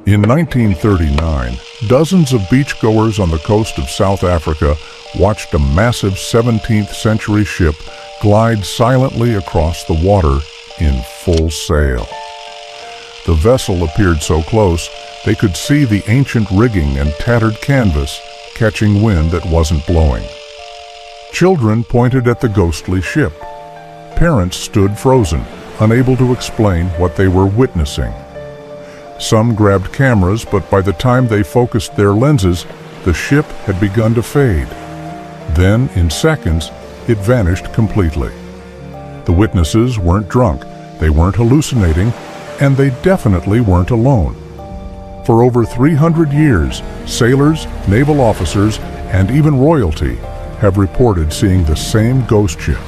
In 1939, dozens of beachgoers on the coast of South Africa watched a massive 17th century ship glide silently across the water in full sail. The vessel appeared so close they could see the ancient rigging and tattered canvas catching wind that wasn't blowing. Children pointed at the ghostly ship. Parents stood frozen, unable to explain what they were witnessing. Some grabbed cameras, but by the time they focused their lenses, the ship had begun to fade. Then, in seconds, it vanished completely. The witnesses weren't drunk, they weren't hallucinating, and they definitely weren't alone. For over 300 years, sailors, naval officers, and even royalty have reported seeing the same ghost ship,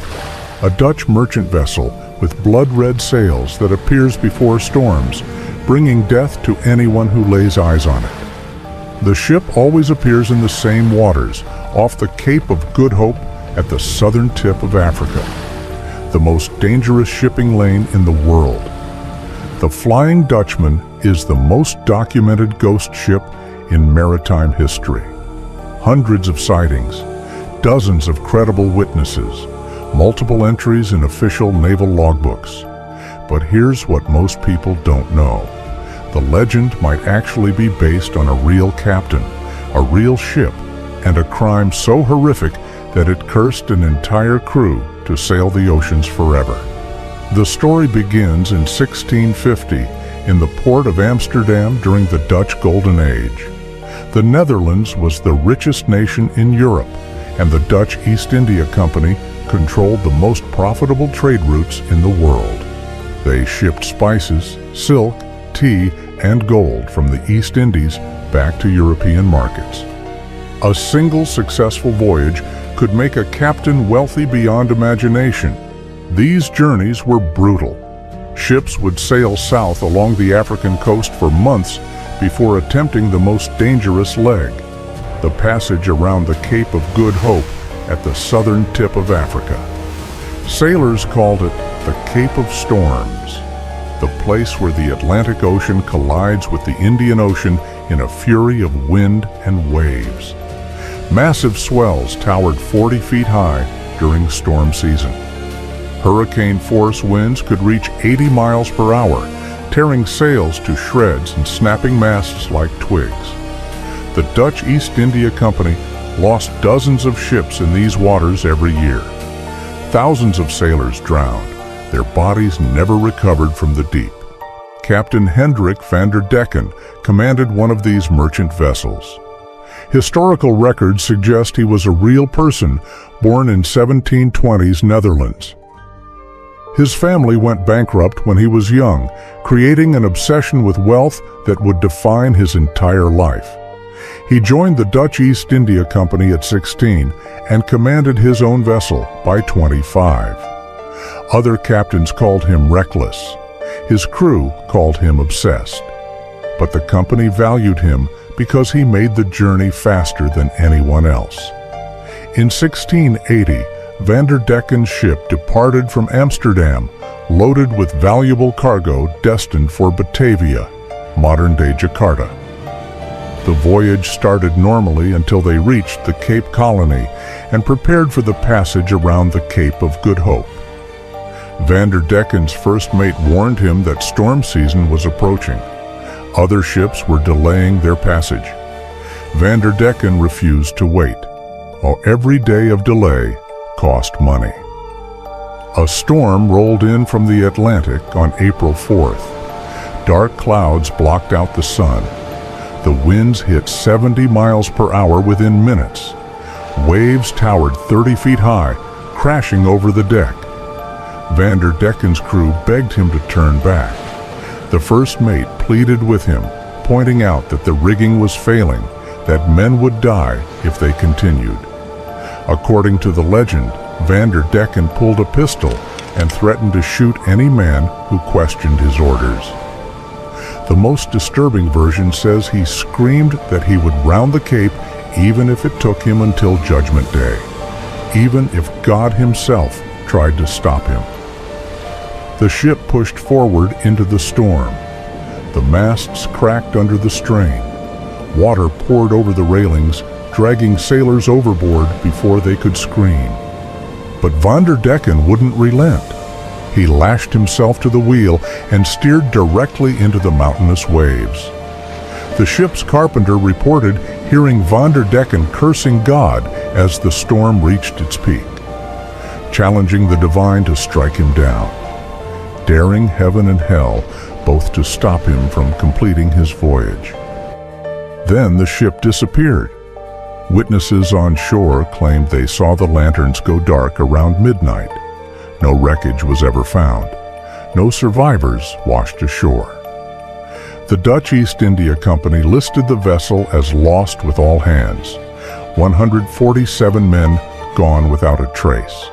a Dutch merchant vessel with blood-red sails that appears before storms, bringing death to anyone who lays eyes on it. The ship always appears in the same waters, off the Cape of Good Hope at the southern tip of Africa, the most dangerous shipping lane in the world. The Flying Dutchman is the most documented ghost ship in maritime history. Hundreds of sightings, dozens of credible witnesses, multiple entries in official naval logbooks. But here's what most people don't know. The legend might actually be based on a real captain, a real ship, and a crime so horrific that it cursed an entire crew to sail the oceans forever. The story begins in 1650 in the port of Amsterdam during the Dutch Golden Age. The Netherlands was the richest nation in Europe, and the Dutch East India Company controlled the most profitable trade routes in the world. They shipped spices, silk, tea, and gold from the East Indies back to European markets. A single successful voyage could make a captain wealthy beyond imagination. These journeys were brutal. Ships would sail south along the African coast for months before attempting the most dangerous leg, the passage around the Cape of Good Hope at the southern tip of Africa. Sailors called it the Cape of Storms, the place where the Atlantic Ocean collides with the Indian Ocean in a fury of wind and waves. Massive swells towered 40 feet high during storm season. Hurricane-force winds could reach 80 miles per hour, tearing sails to shreds and snapping masts like twigs. The Dutch East India Company lost dozens of ships in these waters every year. Thousands of sailors drowned, their bodies never recovered from the deep. Captain Hendrik van der Decken commanded one of these merchant vessels. Historical records suggest he was a real person born in 1720s Netherlands. His family went bankrupt when he was young, creating an obsession with wealth that would define his entire life. He joined the Dutch East India Company at 16 and commanded his own vessel by 25. Other captains called him reckless. His crew called him obsessed. But the company valued him because he made the journey faster than anyone else. In 1680, Van der Decken's ship departed from Amsterdam, loaded with valuable cargo destined for Batavia, modern-day Jakarta. The voyage started normally until they reached the Cape Colony and prepared for the passage around the Cape of Good Hope. Van der Decken's first mate warned him that storm season was approaching. Other ships were delaying their passage. Van der Decken refused to wait. Every day of delay cost money. A storm rolled in from the Atlantic on April 4th. Dark clouds blocked out the sun. The winds hit 70 miles per hour within minutes. Waves towered 30 feet high, crashing over the deck. Van der Decken's crew begged him to turn back. The first mate pleaded with him, pointing out that the rigging was failing, that men would die if they continued. According to the legend, Van der Decken pulled a pistol and threatened to shoot any man who questioned his orders. The most disturbing version says he screamed that he would round the Cape even if it took him until Judgment Day, even if God himself tried to stop him. The ship pushed forward into the storm. The masts cracked under the strain. Water poured over the railings, dragging sailors overboard before they could scream. But Van der Decken wouldn't relent. He lashed himself to the wheel and steered directly into the mountainous waves. The ship's carpenter reported hearing Van der Decken cursing God as the storm reached its peak, challenging the divine to strike him down, daring heaven and hell both to stop him from completing his voyage. Then the ship disappeared. Witnesses on shore claimed they saw the lanterns go dark around midnight. No wreckage was ever found. No survivors washed ashore. The Dutch East India Company listed the vessel as lost with all hands. 147 men gone without a trace.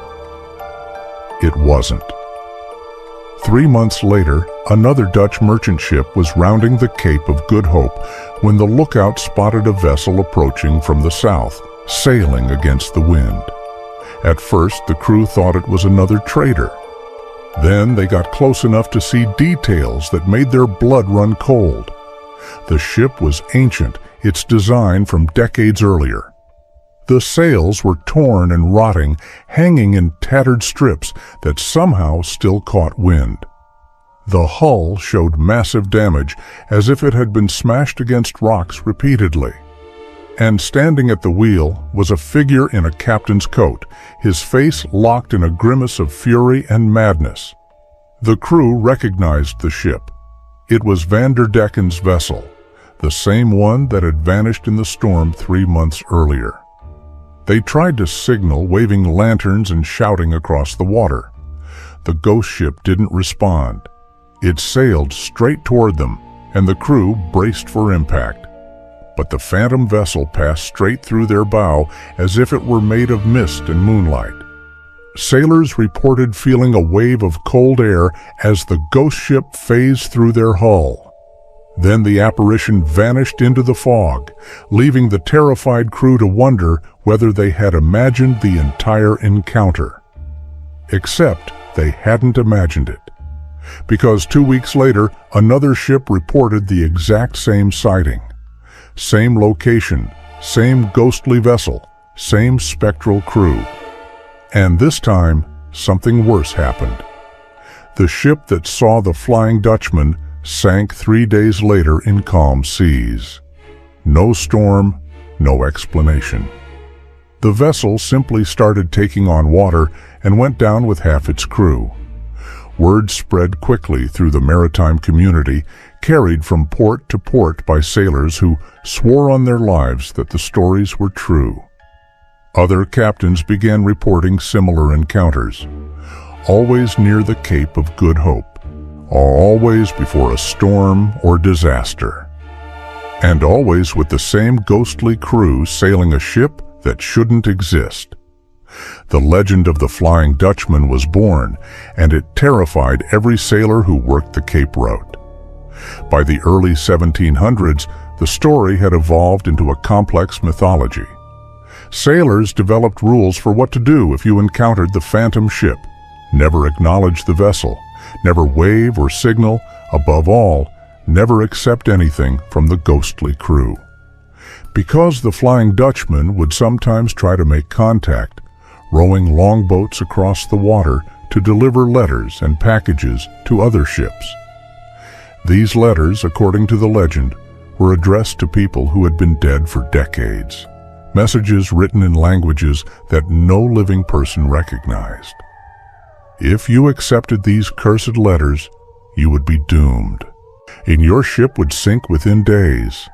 It wasn't. 3 months later, another Dutch merchant ship was rounding the Cape of Good Hope when the lookout spotted a vessel approaching from the south, sailing against the wind. At first, the crew thought it was another trader. Then they got close enough to see details that made their blood run cold. The ship was ancient, its design from decades earlier. The sails were torn and rotting, hanging in tattered strips that somehow still caught wind. The hull showed massive damage, as if it had been smashed against rocks repeatedly. And standing at the wheel was a figure in a captain's coat, his face locked in a grimace of fury and madness. The crew recognized the ship. It was Van der Decken's vessel, the same one that had vanished in the storm 3 months earlier. They tried to signal, waving lanterns and shouting across the water. The ghost ship didn't respond. It sailed straight toward them, and the crew braced for impact. But the phantom vessel passed straight through their bow as if it were made of mist and moonlight. Sailors reported feeling a wave of cold air as the ghost ship phased through their hull. Then the apparition vanished into the fog, leaving the terrified crew to wonder whether they had imagined the entire encounter. Except they hadn't imagined it, because 2 weeks later, another ship reported the exact same sighting. Same location, same ghostly vessel, same spectral crew. And this time, something worse happened. The ship that saw the Flying Dutchman sank 3 days later in calm seas. No storm, no explanation. The vessel simply started taking on water and went down with half its crew. Word spread quickly through the maritime community, carried from port to port by sailors who swore on their lives that the stories were true. Other captains began reporting similar encounters, always near the Cape of Good Hope, always before a storm or disaster, and always with the same ghostly crew sailing a ship that shouldn't exist. The legend of the Flying Dutchman was born, and it terrified every sailor who worked the Cape route. By the early 1700s, the story had evolved into a complex mythology. Sailors developed rules for what to do if you encountered the phantom ship. Never acknowledge the vessel, never wave or signal, above all, never accept anything from the ghostly crew. Because the Flying Dutchman would sometimes try to make contact, rowing longboats across the water to deliver letters and packages to other ships. These letters, according to the legend, were addressed to people who had been dead for decades, messages written in languages that no living person recognized. If you accepted these cursed letters, you would be doomed, and your ship would sink within days.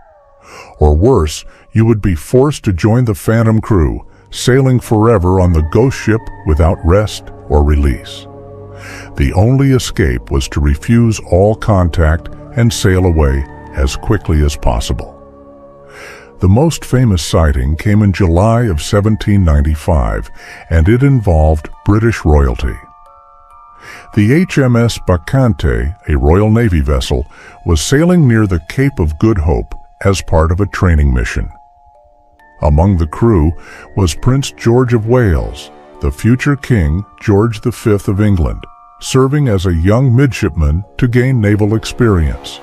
Or worse, you would be forced to join the phantom crew, sailing forever on the ghost ship without rest or release. The only escape was to refuse all contact and sail away as quickly as possible. The most famous sighting came in July of 1795, and it involved British royalty. The HMS Bacchante, a Royal Navy vessel, was sailing near the Cape of Good Hope as part of a training mission. Among the crew was Prince George of Wales, the future King George V of England, serving as a young midshipman to gain naval experience.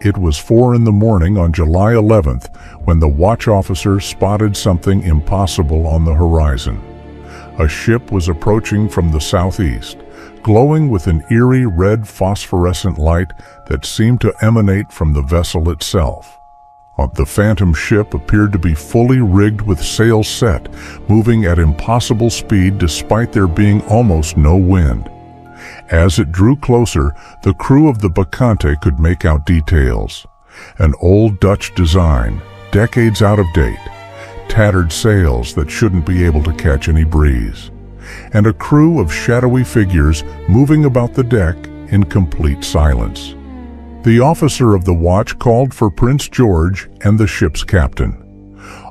It was 4 in the morning on July 11th when the watch officer spotted something impossible on the horizon. A ship was approaching from the southeast, glowing with an eerie red phosphorescent light that seemed to emanate from the vessel itself. The phantom ship appeared to be fully rigged with sails set, moving at impossible speed despite there being almost no wind. As it drew closer, the crew of the Bacchante could make out details. An old Dutch design, decades out of date, tattered sails that shouldn't be able to catch any breeze, and a crew of shadowy figures moving about the deck in complete silence. The officer of the watch called for Prince George and the ship's captain.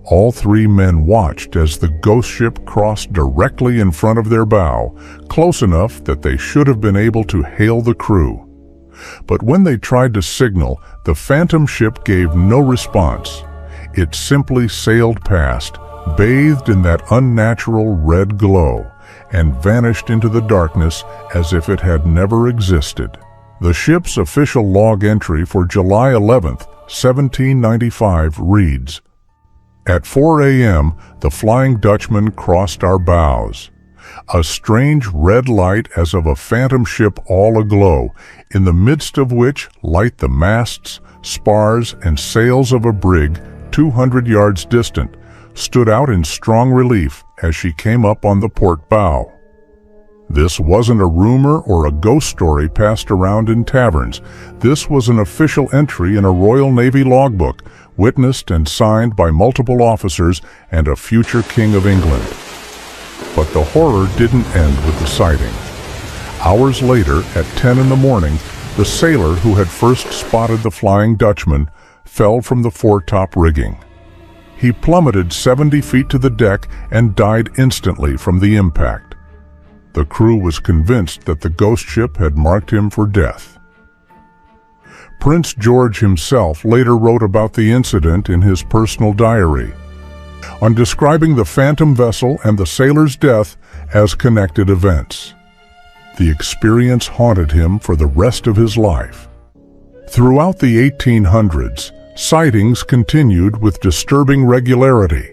All three men watched as the ghost ship crossed directly in front of their bow, close enough that they should have been able to hail the crew. But when they tried to signal, the phantom ship gave no response. It simply sailed past, bathed in that unnatural red glow, and vanished into the darkness as if it had never existed. The ship's official log entry for July 11th, 1795 reads, "At 4 a.m., the Flying Dutchman crossed our bows. A strange red light as of a phantom ship all aglow, in the midst of which light the masts, spars, and sails of a brig 200 yards distant, stood out in strong relief as she came up on the port bow." This wasn't a rumor or a ghost story passed around in taverns. This was an official entry in a Royal Navy logbook, witnessed and signed by multiple officers and a future King of England. But the horror didn't end with the sighting. Hours later, at 10 in the morning, the sailor who had first spotted the Flying Dutchman fell from the foretop rigging. He plummeted 70 feet to the deck and died instantly from the impact. The crew was convinced that the ghost ship had marked him for death. Prince George himself later wrote about the incident in his personal diary, on describing the phantom vessel and the sailor's death as connected events. The experience haunted him for the rest of his life. Throughout the 1800s, sightings continued with disturbing regularity.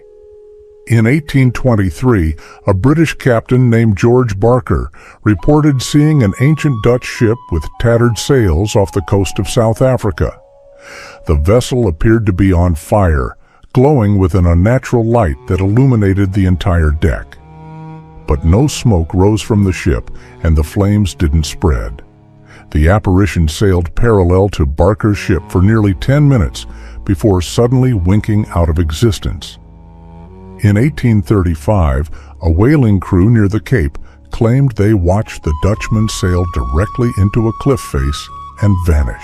In 1823, a British captain named George Barker reported seeing an ancient Dutch ship with tattered sails off the coast of South Africa. The vessel appeared to be on fire, glowing with an unnatural light that illuminated the entire deck. But no smoke rose from the ship, and the flames didn't spread. The apparition sailed parallel to Barker's ship for nearly 10 minutes before suddenly winking out of existence. In 1835, a whaling crew near the Cape claimed they watched the Dutchman sail directly into a cliff face and vanish.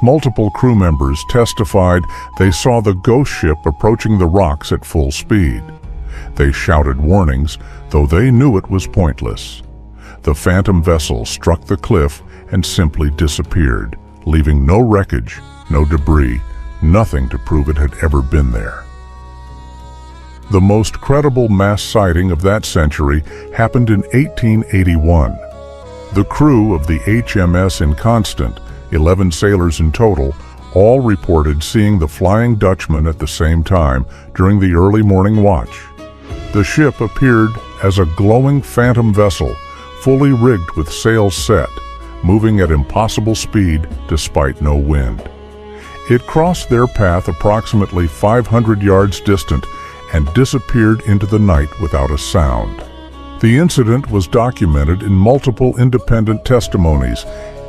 Multiple crew members testified they saw the ghost ship approaching the rocks at full speed. They shouted warnings, though they knew it was pointless. The phantom vessel struck the cliff and simply disappeared, leaving no wreckage, no debris, nothing to prove it had ever been there. The most credible mass sighting of that century happened in 1881. The crew of the HMS Inconstant, 11 sailors in total, all reported seeing the Flying Dutchman at the same time during the early morning watch. The ship appeared as a glowing phantom vessel, fully rigged with sails set, moving at impossible speed despite no wind. It crossed their path approximately 500 yards distant and disappeared into the night without a sound. The incident was documented in multiple independent testimonies,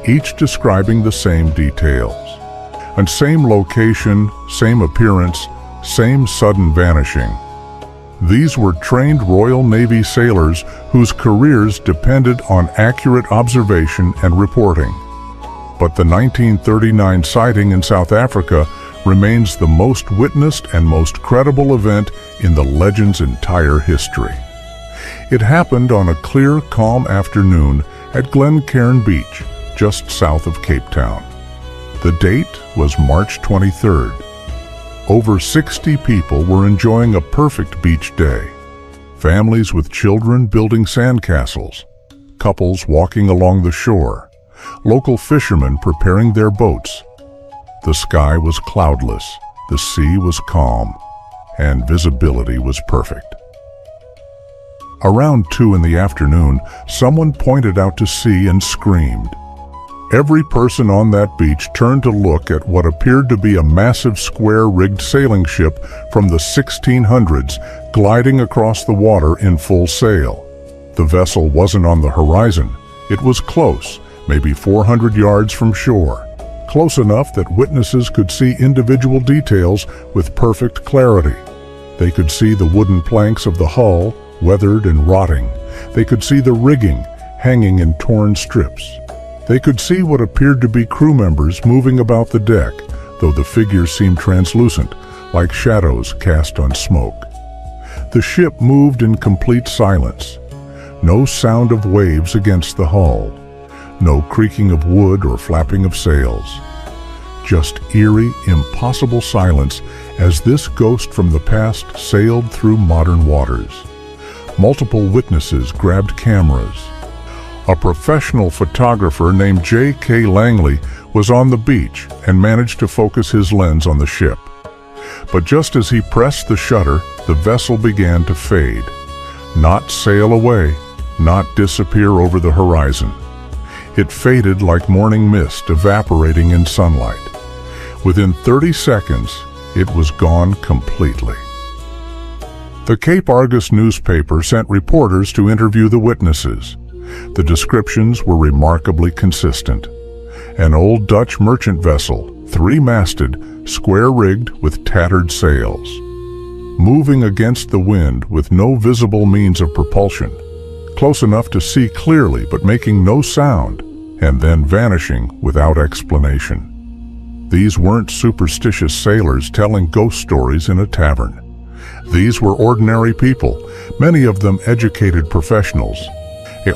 each describing the same details. And same location, same appearance, same sudden vanishing. These were trained Royal Navy sailors whose careers depended on accurate observation and reporting. But the 1939 sighting in South Africa remains the most witnessed and most credible event in the legend's entire history. It happened on a clear, calm afternoon at Glencairn Beach, just south of Cape Town. The date was March 23rd. Over 60 people were enjoying a perfect beach day. Families with children building sandcastles, couples walking along the shore, local fishermen preparing their boats. The sky was cloudless, the sea was calm, and visibility was perfect. Around 2 in the afternoon, someone pointed out to sea and screamed. Every person on that beach turned to look at what appeared to be a massive square-rigged sailing ship from the 1600s gliding across the water in full sail. The vessel wasn't on the horizon. It was close, maybe 400 yards from shore, close enough that witnesses could see individual details with perfect clarity. They could see the wooden planks of the hull, weathered and rotting. They could see the rigging, hanging in torn strips. They could see what appeared to be crew members moving about the deck, though the figures seemed translucent, like shadows cast on smoke. The ship moved in complete silence. No sound of waves against the hull. No creaking of wood or flapping of sails. Just eerie, impossible silence as this ghost from the past sailed through modern waters. Multiple witnesses grabbed cameras. A professional photographer named J.K. Langley was on the beach and managed to focus his lens on the ship. But just as he pressed the shutter, the vessel began to fade. Not sail away, not disappear over the horizon. It faded like morning mist evaporating in sunlight. Within 30 seconds, it was gone completely. The Cape Argus newspaper sent reporters to interview the witnesses. The descriptions were remarkably consistent. An old Dutch merchant vessel, 3-masted, square-rigged with tattered sails. Moving against the wind with no visible means of propulsion. Close enough to see clearly but making no sound, and then vanishing without explanation. These weren't superstitious sailors telling ghost stories in a tavern. These were ordinary people, many of them educated professionals,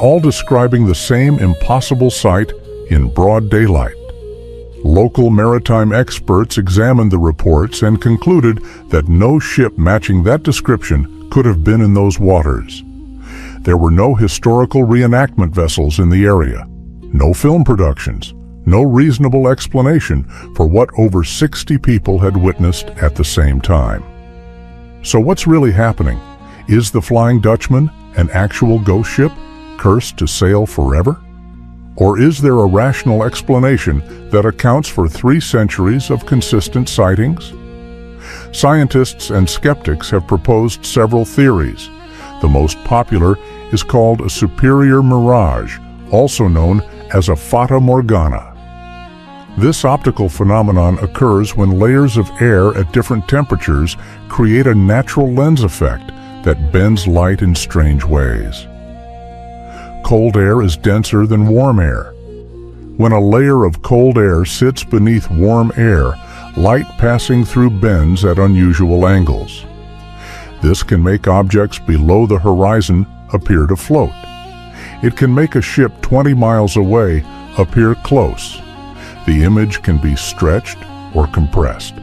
all describing the same impossible sight in broad daylight. Local maritime experts examined the reports and concluded that no ship matching that description could have been in those waters. There were no historical reenactment vessels in the area, no film productions, no reasonable explanation for what over 60 people had witnessed at the same time. So what's really happening? Is the Flying Dutchman an actual ghost ship, cursed to sail forever? Or is there a rational explanation that accounts for 3 centuries of consistent sightings? Scientists and skeptics have proposed several theories. The most popular is called a superior mirage, also known as a fata morgana. This optical phenomenon occurs when layers of air at different temperatures create a natural lens effect that bends light in strange ways. Cold air is denser than warm air. When a layer of cold air sits beneath warm air, light passing through bends at unusual angles. This can make objects below the horizon appear to float. It can make a ship 20 miles away appear close. The image can be stretched or compressed.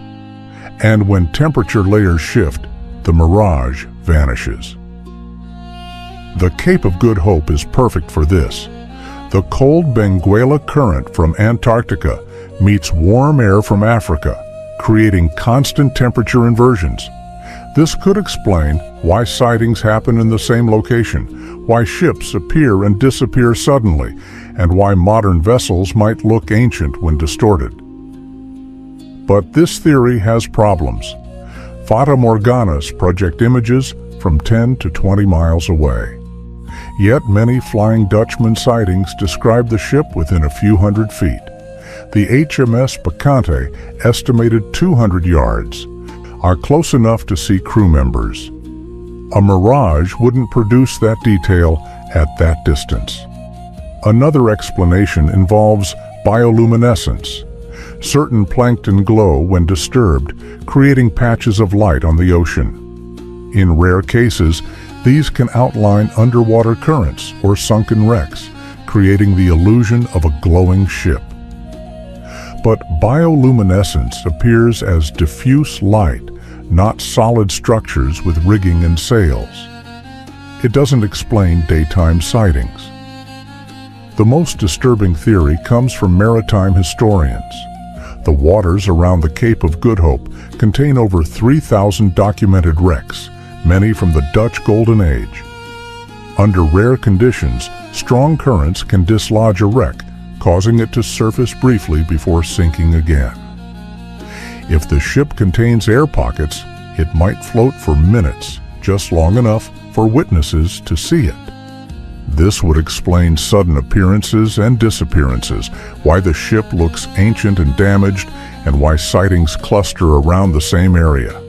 And when temperature layers shift, the mirage vanishes. The Cape of Good Hope is perfect for this. The cold Benguela current from Antarctica meets warm air from Africa, creating constant temperature inversions. This could explain why sightings happen in the same location, why ships appear and disappear suddenly, and why modern vessels might look ancient when distorted. But this theory has problems. Fata Morganas project images from 10 to 20 miles away. Yet many Flying Dutchman sightings describe the ship within a few hundred feet. The HMS Bacante, estimated 200 yards, are close enough to see crew members. A mirage wouldn't produce that detail at that distance. Another explanation involves bioluminescence. Certain plankton glow when disturbed, creating patches of light on the ocean. In rare cases, these can outline underwater currents or sunken wrecks, creating the illusion of a glowing ship. But bioluminescence appears as diffuse light, not solid structures with rigging and sails. It doesn't explain daytime sightings. The most disturbing theory comes from maritime historians. The waters around the Cape of Good Hope contain over 3,000 documented wrecks, many from the Dutch Golden Age. Under rare conditions, strong currents can dislodge a wreck, causing it to surface briefly before sinking again. If the ship contains air pockets, it might float for minutes, just long enough for witnesses to see it. This would explain sudden appearances and disappearances, why the ship looks ancient and damaged, and why sightings cluster around the same area.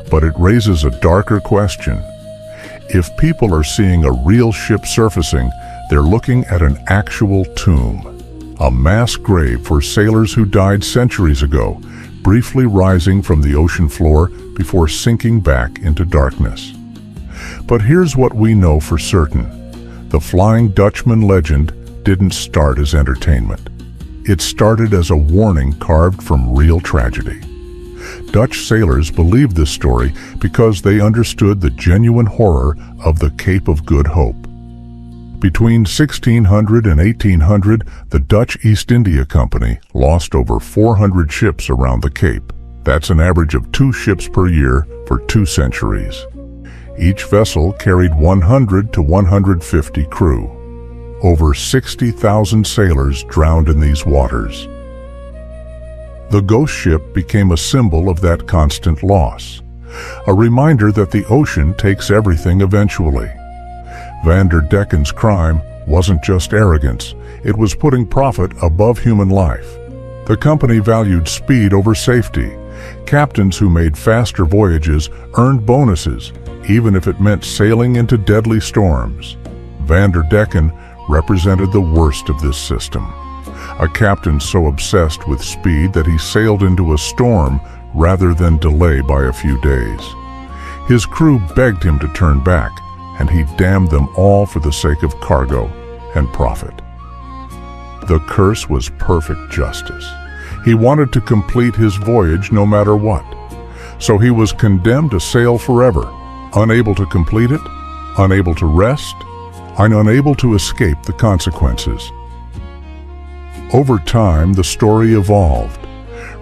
But it raises a darker question. If people are seeing a real ship surfacing, they're looking at an actual tomb, a mass grave for sailors who died centuries ago, briefly rising from the ocean floor before sinking back into darkness. But here's what we know for certain. The Flying Dutchman legend didn't start as entertainment. It started as a warning carved from real tragedy. Dutch sailors believed this story because they understood the genuine horror of the Cape of Good Hope. Between 1600 and 1800, the Dutch East India Company lost over 400 ships around the Cape. That's an average of 2 ships per year for 2 centuries. Each vessel carried 100 to 150 crew. Over 60,000 sailors drowned in these waters. The ghost ship became a symbol of that constant loss, a reminder that the ocean takes everything eventually. Van der Decken's crime wasn't just arrogance, it was putting profit above human life. The company valued speed over safety. Captains who made faster voyages earned bonuses, even if it meant sailing into deadly storms. Van der Decken represented the worst of this system. A captain so obsessed with speed that he sailed into a storm rather than delay by a few days. His crew begged him to turn back, and he damned them all for the sake of cargo and profit. The curse was perfect justice. He wanted to complete his voyage no matter what. So he was condemned to sail forever, unable to complete it, unable to rest, and unable to escape the consequences. Over time, the story evolved.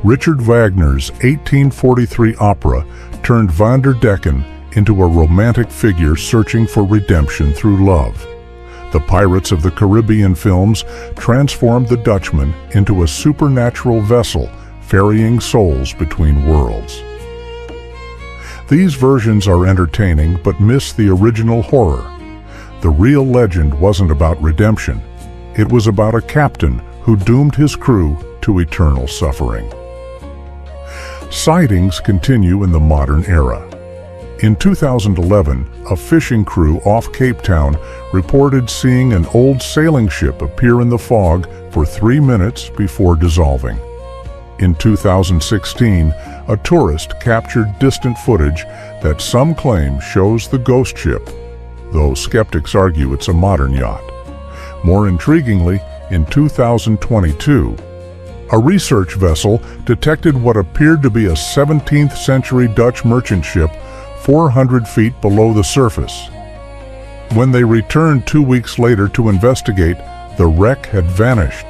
Richard Wagner's 1843 opera turned Van der Decken into a romantic figure searching for redemption through love. The Pirates of the Caribbean films transformed the Dutchman into a supernatural vessel ferrying souls between worlds. These versions are entertaining but miss the original horror. The real legend wasn't about redemption. It was about a captain who doomed his crew to eternal suffering. Sightings continue in the modern era. In 2011, a fishing crew off Cape Town reported seeing an old sailing ship appear in the fog for 3 minutes before dissolving. In 2016, a tourist captured distant footage that some claim shows the ghost ship, though skeptics argue it's a modern yacht. More intriguingly, in 2022, a research vessel detected what appeared to be a 17th century Dutch merchant ship 400 feet below the surface. When they returned 2 weeks later to investigate, the wreck had vanished.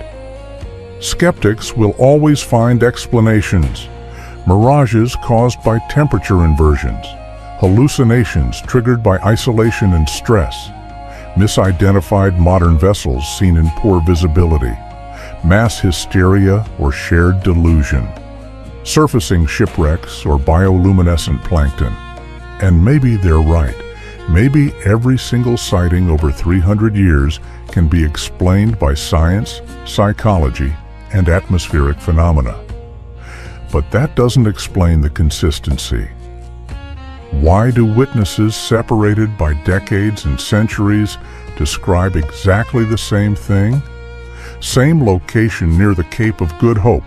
Skeptics will always find explanations. Mirages caused by temperature inversions, hallucinations triggered by isolation and stress, misidentified modern vessels seen in poor visibility, mass hysteria or shared delusion, surfacing shipwrecks or bioluminescent plankton. And maybe they're right. Maybe every single sighting over 300 years can be explained by science, psychology, and atmospheric phenomena. But that doesn't explain the consistency. Why do witnesses separated by decades and centuries describe exactly the same thing? Same location near the Cape of Good Hope.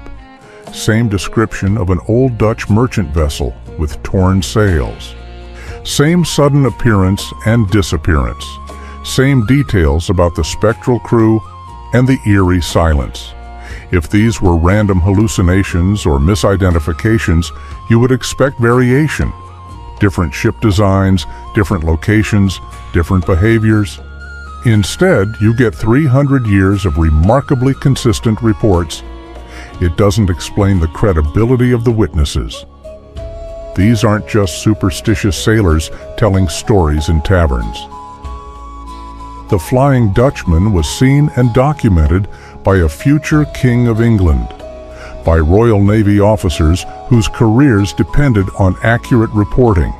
Same description of an old Dutch merchant vessel with torn sails. Same sudden appearance and disappearance. Same details about the spectral crew and the eerie silence. If these were random hallucinations or misidentifications, you would expect variation. Different ship designs, different locations, different behaviors. Instead, you get 300 years of remarkably consistent reports. It doesn't explain the credibility of the witnesses. These aren't just superstitious sailors telling stories in taverns. The Flying Dutchman was seen and documented by a future King of England, by Royal Navy officers whose careers depended on accurate reporting,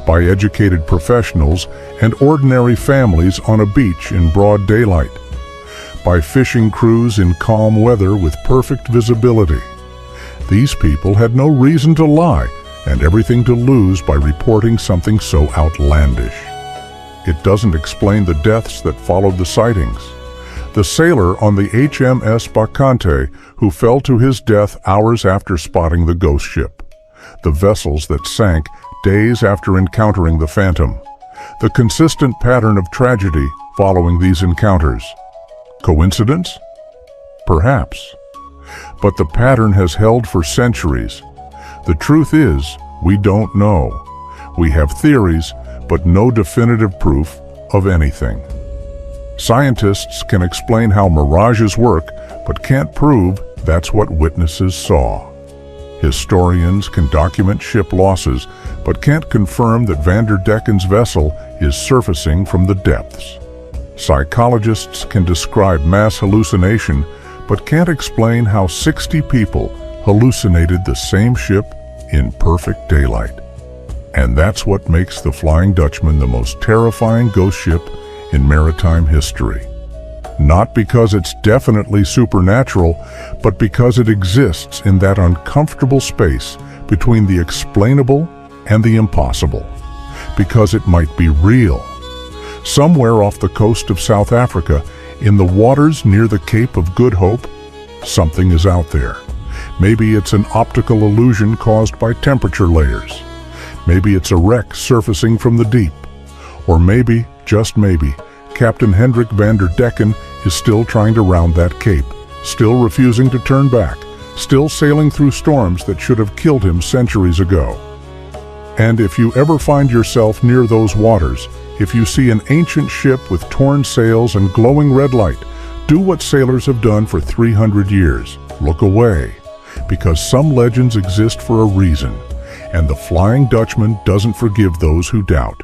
by educated professionals and ordinary families on a beach in broad daylight, by fishing crews in calm weather with perfect visibility. These people had no reason to lie and everything to lose by reporting something so outlandish. It doesn't explain the deaths that followed the sightings. The sailor on the HMS Bacchante who fell to his death hours after spotting the ghost ship. The vessels that sank days after encountering the Phantom. The consistent pattern of tragedy following these encounters. Coincidence? Perhaps. But the pattern has held for centuries. The truth is, we don't know. We have theories, but no definitive proof of anything. Scientists can explain how mirages work, but can't prove that's what witnesses saw. Historians can document ship losses, but can't confirm that Vanderdecken's vessel is surfacing from the depths. Psychologists can describe mass hallucination, but can't explain how 60 people hallucinated the same ship in perfect daylight. And that's what makes the Flying Dutchman the most terrifying ghost ship in maritime history. Not because it's definitely supernatural, but because it exists in that uncomfortable space between the explainable and the impossible. Because it might be real. Somewhere off the coast of South Africa, in the waters near the Cape of Good Hope, something is out there. Maybe it's an optical illusion caused by temperature layers. Maybe it's a wreck surfacing from the deep. Or maybe, just maybe, Captain Hendrik Vanderdecken is still trying to round that cape, still refusing to turn back, still sailing through storms that should have killed him centuries ago. And if you ever find yourself near those waters, if you see an ancient ship with torn sails and glowing red light, do what sailors have done for 300 years. Look away, because some legends exist for a reason, and the Flying Dutchman doesn't forgive those who doubt.